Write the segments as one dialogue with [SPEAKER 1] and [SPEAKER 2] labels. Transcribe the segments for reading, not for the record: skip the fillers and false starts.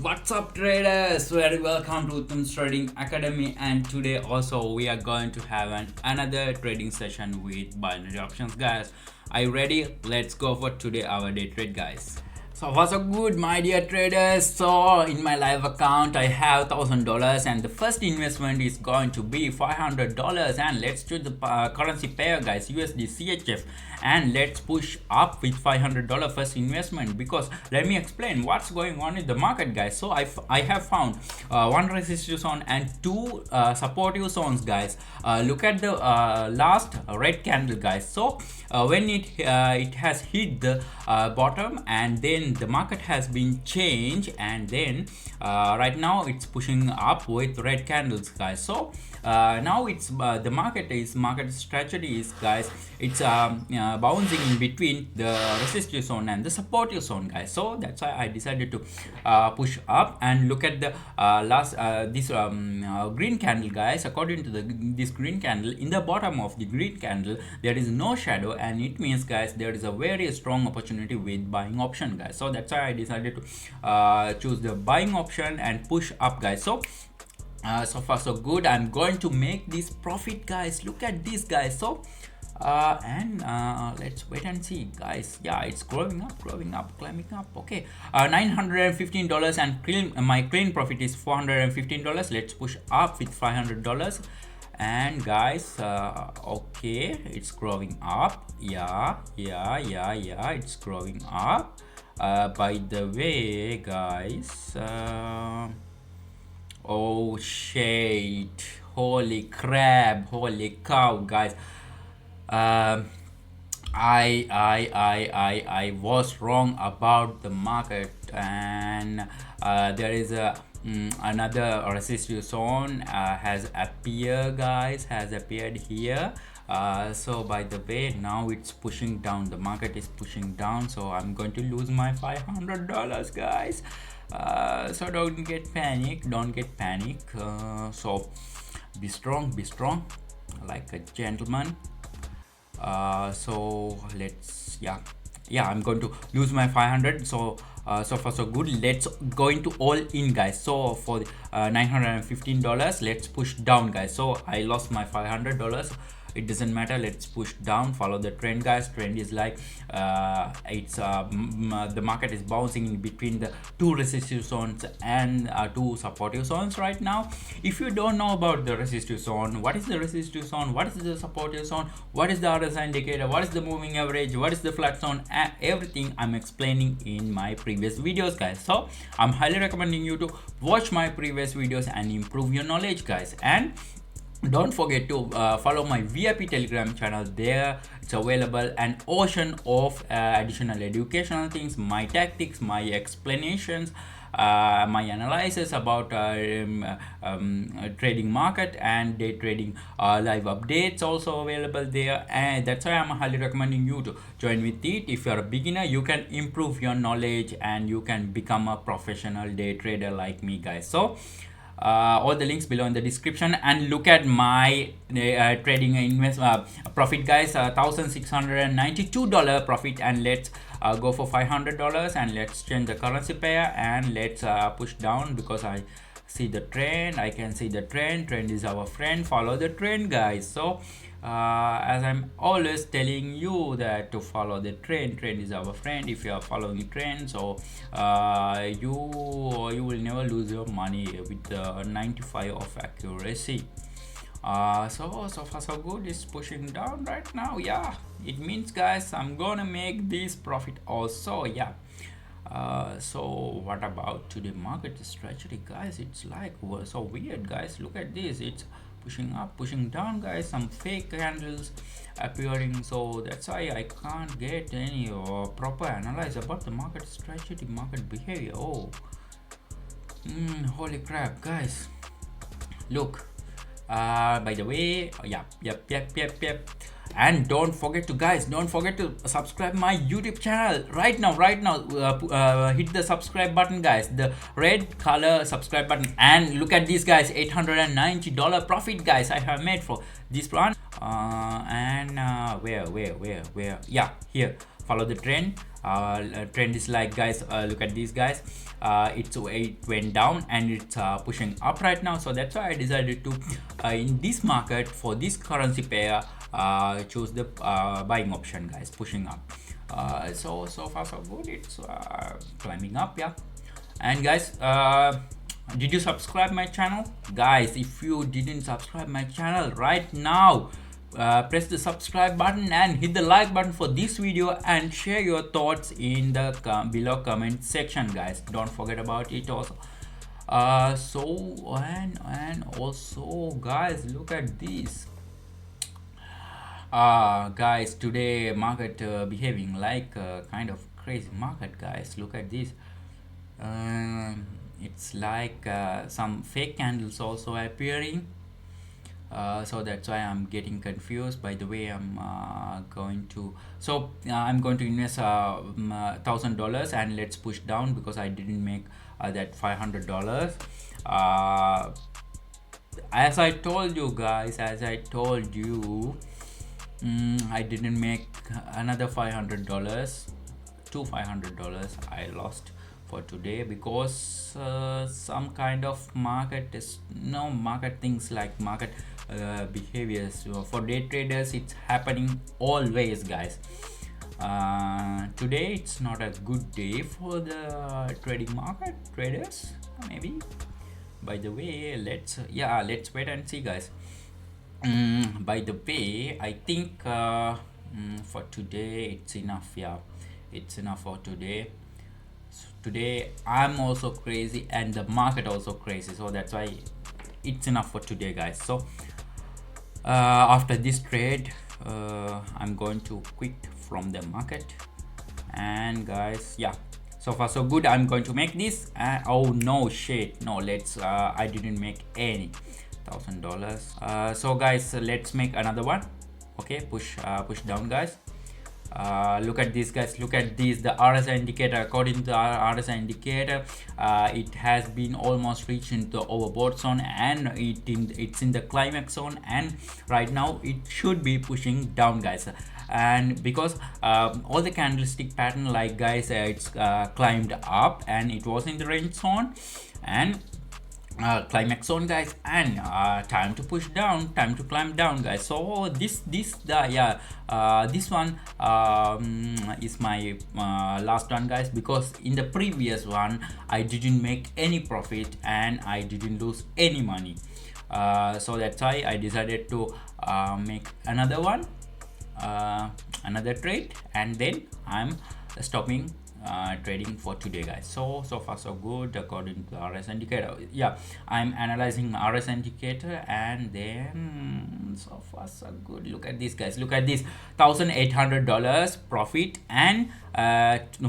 [SPEAKER 1] What's up, traders? Very welcome to Uttam's Trading Academy, and today also we are going to have another trading session with binary options, guys. Are you ready? Let's go for today our day trade, guys. So what's so good, my dear traders? So in my live account I have $1,000 and the first investment is going to be $500, and let's choose the currency pair, guys, USD CHF, and let's push up with $500 first investment, because let me explain what's going on in the market, guys. So I have found one resistance zone and two supportive zones, guys. Look at the last red candle, guys. So when it has hit the bottom, and then the market has been changed, and then right now it's pushing up with red candles, guys. So now it's the market strategy is, guys, it's bouncing in between the resistance zone and the supportive zone, guys. So that's why I decided to push up. And look at the last this green candle, guys. According to this green candle, in the bottom of the green candle there is no shadow, and it means, guys, there is a very strong opportunity with buying option, guys. So that's why I decided to choose the buying option and push up, guys. So so far so good. I'm going to make this profit, guys. Look at this, guys. So let's wait and see, guys. Yeah, it's growing up, climbing up. Okay, $915, and my clean profit is $415. Let's push up with $500. And guys, okay, it's growing up. Yeah, it's growing up. By the way, guys, oh shit, holy crap, holy cow, guys. I was wrong about the market, and there is a another resistance zone has appeared, guys, has appeared here. So by the way, now it's pushing down, the market is pushing down, so I'm going to lose my $500, guys. So don't get panic, so be strong like a gentleman. So let's, yeah, I'm going to lose my 500. So so far so good. Let's go into all in, guys. So for $915, let's push down, guys. So I lost my $500. It doesn't matter, let's push down, follow the trend, guys. Trend is like the market is bouncing in between the two resistance zones and two supportive zones right now. If you don't know about the resistance zone, what is the resistance zone, what is the supportive zone, what is the RSI indicator, what is the moving average, what is the flat zone, everything I'm explaining in my previous videos, guys. So I'm highly recommending you to watch my previous videos and improve your knowledge, guys. And don't forget to follow my VIP Telegram channel. There it's available an ocean of additional educational things, my tactics, my explanations, my analysis about trading market and day trading live updates also available there. And that's why I'm highly recommending you to join with it. If you're a beginner, you can improve your knowledge and you can become a professional day trader like me, guys. So all the links below in the description. And look at my trading profit, guys. $1,692 profit. And let's go for $500, and let's change the currency pair, and let's push down, because I see the trend, I can see the trend is our friend. Follow the trend, guys. So as I'm always telling you that to follow the trend is our friend. If you are following trend, so you will never lose your money with 95 of accuracy. So far so good. It's pushing down right now. Yeah, it means, guys, I'm gonna make this profit also. Yeah. So what about today market strategy, guys? It's like so weird, guys. Look at this, it's pushing up, pushing down, guys. Some fake candles appearing, so that's why I can't get any proper analysis about the market strategy, market behavior. Oh, holy crap, guys. Look, by the way, yep. And don't forget to subscribe my YouTube channel right now. Hit the subscribe button, guys, the red color subscribe button. And look at this, guys, $890 profit, guys, I have made for this plan. Where, yeah, here. Follow the trend. trend is like, guys, look at these guys. It went down and it's pushing up right now, so that's why I decided to in this market for this currency pair choose the buying option, guys, pushing up. So far so good. It's climbing up, yeah. And guys, did you subscribe my channel, guys? If you didn't subscribe my channel right now, press the subscribe button and hit the like button for this video and share your thoughts in the below comment section, guys. Don't forget about it also. And also, guys, look at this. Guys, today market behaving like kind of crazy market, guys. Look at this. It's like some fake candles also appearing, so that's why I'm getting confused. By the way, I'm going to invest $1,000 and let's push down because I didn't make that $500. As I told you guys, I didn't make another $500. $500 I lost for today because some kind of market things like market behaviors for day traders, it's happening always, guys. Today it's not a good day for the trading market traders, maybe. By the way, let's wait and see, guys. By the way, I think for today it's enough. Yeah, it's enough for today. Today I'm also crazy and the market also crazy, so that's why it's enough for today, guys. So after this trade, I'm going to quit from the market. And guys, yeah, so far so good. I'm going to make this. Oh no, shit, no, let's I didn't make any $1,000. So guys, let's make another one. Okay, push down, guys. Look at this, guys. Look at this, the RSI indicator. According to the RSI indicator, it has been almost reached into the overbought zone and it's in the climax zone, and right now it should be pushing down, guys. And because all the candlestick pattern, like, guys, it's climbed up and it was in the range zone and climax zone, guys, and time to push down, time to climb down, guys. So this one is my last one, guys, because in the previous one I didn't make any profit and I didn't lose any money. So that's why I decided to make another one, another trade, and then I'm stopping trading for today, guys. So far so good according to the RS indicator. Yeah, I'm analyzing RS indicator, and then so far so good. Look at this, guys. Look at this, $1,800 profit, and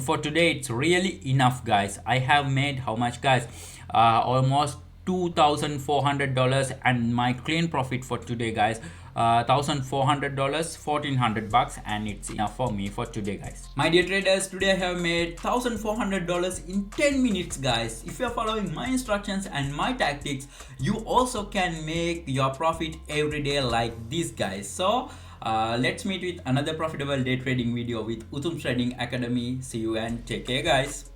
[SPEAKER 1] for today it's really enough, guys. I have made how much, guys? Almost $2,400, and my clean profit for today, guys, $1,400, $1,400, and it's enough for me for today, guys. My dear traders, today I have made $1,400 in 10 minutes, guys. If you're following my instructions and my tactics, you also can make your profit every day like this, guys. So let's meet with another profitable day trading video with Utums Trading Academy. See you and take care, guys.